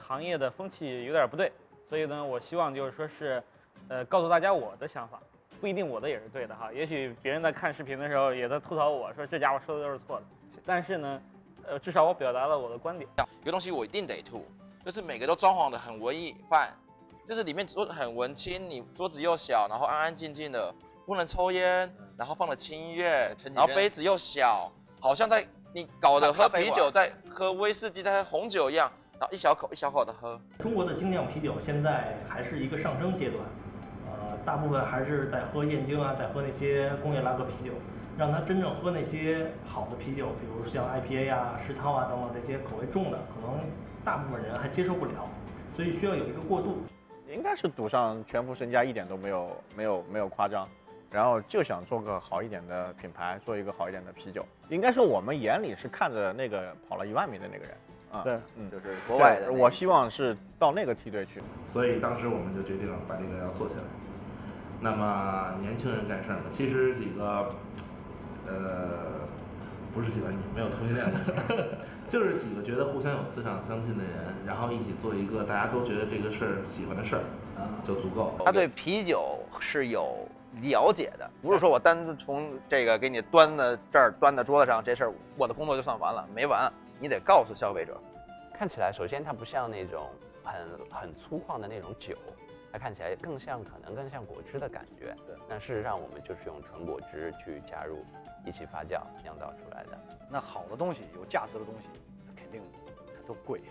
行业的风气有点不对，所以呢，我希望就是说是，告诉大家我的想法，不一定我的也是对的哈，也许别人在看视频的时候也在吐槽我说这家伙说的都是错的，但是呢，至少我表达了我的观点。有个东西我一定得吐，就是每个都装潢的很文艺范，就是里面桌子很文青，你桌子又小，然后安安静静的，不能抽烟，然后放了轻音乐，然后杯子又小，好像在你搞得喝啤酒在喝威士忌在喝红酒一样，然后一小口一小口的喝。中国的精酿啤酒现在还是一个上升阶段，大部分还是在喝燕京啊，在喝那些工业拉格啤酒，让他真正喝那些好的啤酒，比如像 IPA 啊、世涛啊等等这些口味重的，可能大部分人还接受不了，所以需要有一个过渡。应该是赌上全副身家，一点都没有夸张，然后就想做个好一点的品牌，做一个好一点的啤酒。应该是我们眼里是看着那个跑了10000米的那个人。对，就是国外的。我希望是到那个梯队去。所以当时我们就决定把这个要做起来。那么年轻人干事嘛，其实几个，不是喜欢你，没有同性恋的，就是几个觉得互相有磁场相近的人，然后一起做一个大家都觉得这个事儿喜欢的事儿，就足够。他对啤酒是有了解的，不是说我单从这个给你端到这儿，端到桌子上，这事儿我的工作就算完了，没完，你得告诉消费者。看起来，首先它不像那种很粗犷的那种酒，它看起来可能更像果汁的感觉。那事实上，我们就是用纯果汁去加入，一起发酵酿造出来的。那好的东西，有价值的东西，肯定它都贵，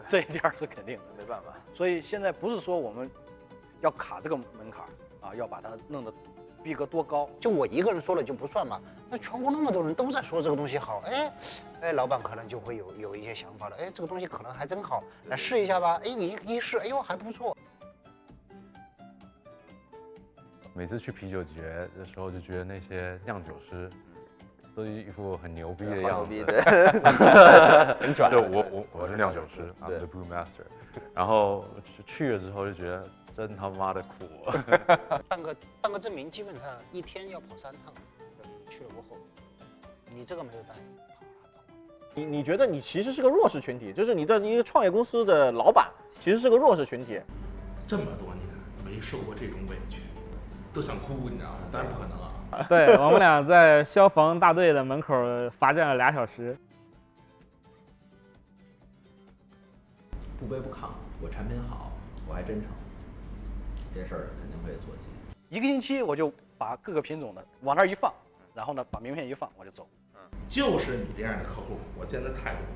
这一点是肯定的，没办法。所以现在不是说我们要卡这个门槛啊，要把它弄得逼格多高。就我一个人说了就不算嘛，那全国那么多人都在说这个东西好，老板可能就会有一些想法了，这个东西可能还真好，来试一下吧，你一试，哎呦还不错。每次去啤酒节的时候，就觉得那些酿酒师都一副很牛逼的样子，很拽。就我是酿酒师 ，I'm the brew master。然后去了之后就觉得真他妈的苦。办个证明，基本上一天要跑3趟，去了过后，你这个没有带。你觉得你其实是个弱势群体，就是你的一个创业公司的老板其实是个弱势群体。这么多年没受过这种委屈，都想哭，你知道吗？当然不可能啊。对，我们俩在消防大队的门口罚站了2小时。不卑不亢，我产品好，我还真诚，这事儿肯定会做起。1个星期我就把各个品种的往那儿一放，然后呢把名片一放我就走。就是你这样的客户，我见的太多了。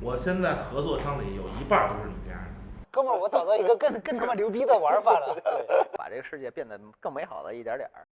我现在合作商里有1半都是你这样的。哥们儿，我找到一个更他妈牛逼的玩法了。把这个世界变得更美好了一点点儿。